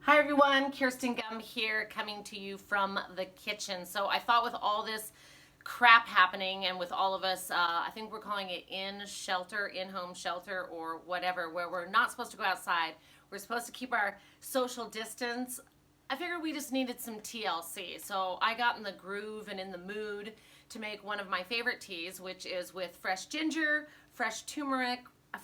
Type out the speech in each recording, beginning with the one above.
Hi everyone, Kirsten Gum here, coming to you from the kitchen. So I thought with all this crap happening and with all of us, I think we're calling it in-home shelter or whatever, where we're not supposed to go outside. We're supposed to keep our social distance. I figured we just needed some TLC. So I got in the groove and in the mood to make one of my favorite teas, which is with fresh ginger, fresh turmeric,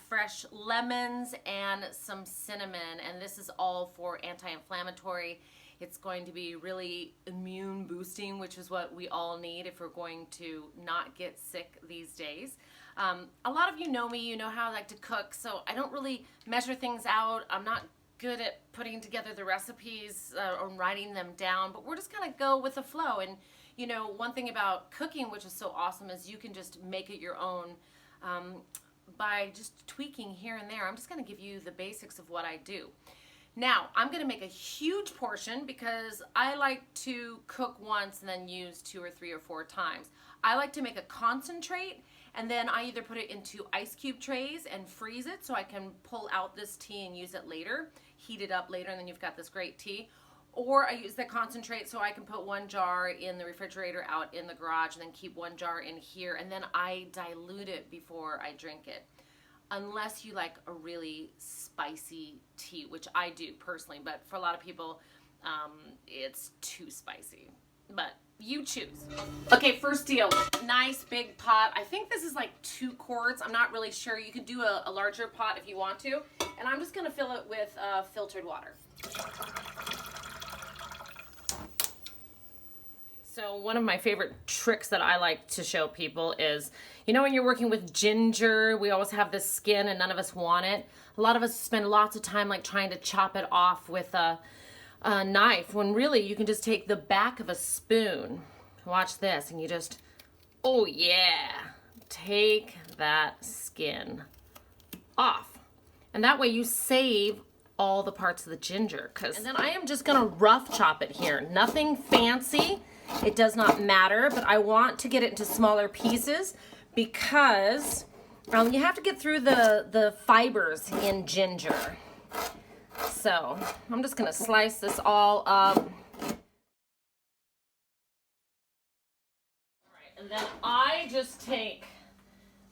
fresh lemons, and some cinnamon. And this is all for anti-inflammatory. It's going to be really immune boosting, which is what we all need if we're going to not get sick these days. A lot of you know me, you know how I like to cook, so I don't really measure things out. I'm not good at putting together the recipes or writing them down, but we're just gonna go with the flow. And you know, one thing about cooking, which is so awesome, is you can just make it your own by just tweaking here and there. I'm just gonna give you the basics of what I do. Now, I'm gonna make a huge portion because I like to cook once and then use 2 or 3 or 4 times. I like to make a concentrate, and then I either put it into ice cube trays and freeze it so I can pull out this tea and use it later, heat it up later, and then you've got this great tea. Or I use the concentrate so I can put 1 jar in the refrigerator out in the garage and then keep 1 jar in here, and then I dilute it before I drink it. Unless you like a really spicy tea, which I do personally, but for a lot of people, it's too spicy. But you choose. Okay, first deal, nice big pot. I think this is like 2 quarts. I'm not really sure. You could do a larger pot if you want to. And I'm just gonna fill it with filtered water. So one of my favorite tricks that I like to show people is, you know, when you're working with ginger, we always have this skin and none of us want it. A lot of us spend lots of time like trying to chop it off with a knife, when really you can just take the back of a spoon. Watch this, and you just, oh yeah, take that skin off. And that way you save all the parts of the ginger. And then I am just gonna rough chop it here. Nothing fancy. It does not matter, but I want to get it into smaller pieces because you have to get through the fibers in ginger. So I'm just gonna slice this all up. All right, and then I just take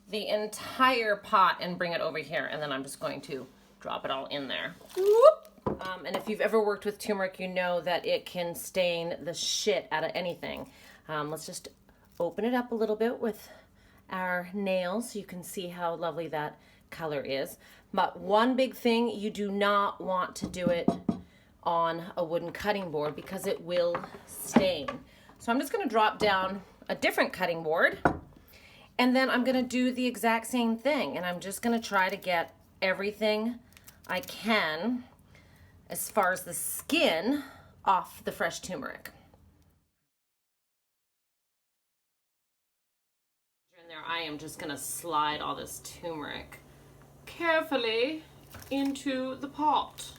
the entire pot and bring it over here, and then I'm just going to drop it all in there. Whoop. And if you've ever worked with turmeric, you know that it can stain the shit out of anything. Let's just open it up a little bit with our nails so you can see how lovely that color is. But one big thing, you do not want to do it on a wooden cutting board because it will stain. So I'm just going to drop down a different cutting board, and then I'm going to do the exact same thing, and I'm just going to try to get everything I can as far as the skin off the fresh turmeric. In there, I am just gonna slide all this turmeric carefully into the pot.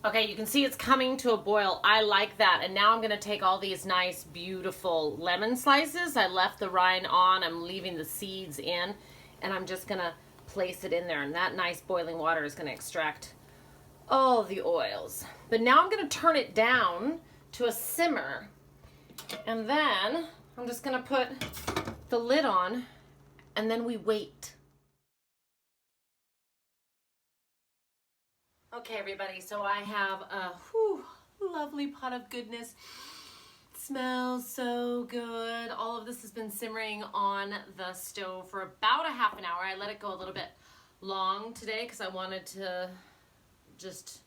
Okay, you can see it's coming to a boil. I like that. And now I'm gonna take all these nice, beautiful lemon slices. I left the rind on, I'm leaving the seeds in, and I'm just gonna place it in there. And that nice boiling water is gonna extract all the oils. But now I'm gonna turn it down to a simmer, and then I'm just gonna put the lid on, and then we wait. Okay, everybody, so I have a lovely pot of goodness. It smells so good. All of this has been simmering on the stove for about a half an hour. I let it go a little bit long today because I wanted to just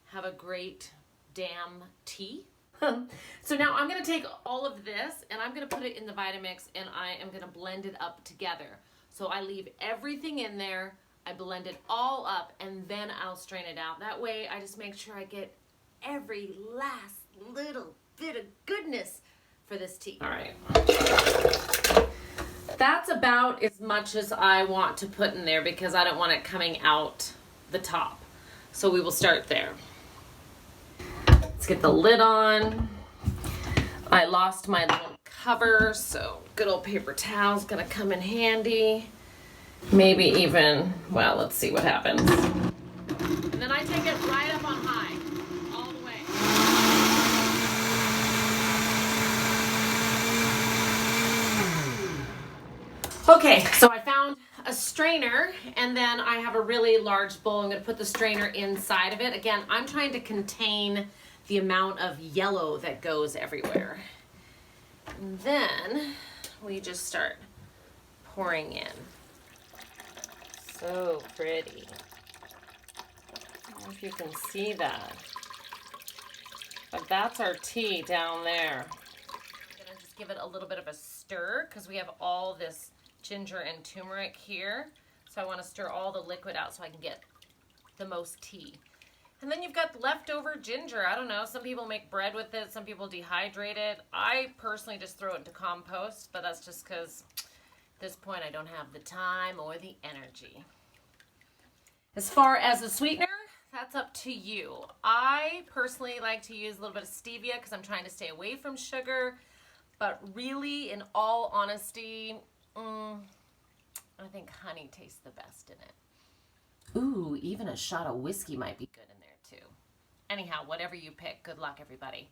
have a great damn tea. So now I'm gonna take all of this and I'm gonna put it in the Vitamix, and I am gonna blend it up together. So I leave everything in there, I blend it all up, and then I'll strain it out. That way I just make sure I get every last little bit of goodness for this tea. All right. That's about as much as I want to put in there because I don't want it coming out the top. So we will start there. Let's get the lid on. I lost my little cover, so good old paper towel's gonna come in handy. Maybe even, well, let's see what happens. And then I I take it right up on high, all the way. Okay, so I found a strainer, and then I have a really large bowl. I'm going to put the strainer inside of it. Again, I'm trying to contain the amount of yellow that goes everywhere. And then we just start pouring in. So pretty. I don't know if you can see that. But that's our tea down there. I'm going to just give it a little bit of a stir because we have all this ginger and turmeric here. So I want to stir all the liquid out so I can get the most tea. And then you've got leftover ginger. I don't know, some people make bread with it, some people dehydrate it. I personally just throw it into compost, but that's just because at this point I don't have the time or the energy. As far as the sweetener, that's up to you. I personally like to use a little bit of stevia because I'm trying to stay away from sugar, but really, in all honesty, I think honey tastes the best in it. Ooh, even a shot of whiskey might be good in there too. Anyhow, whatever you pick, good luck everybody.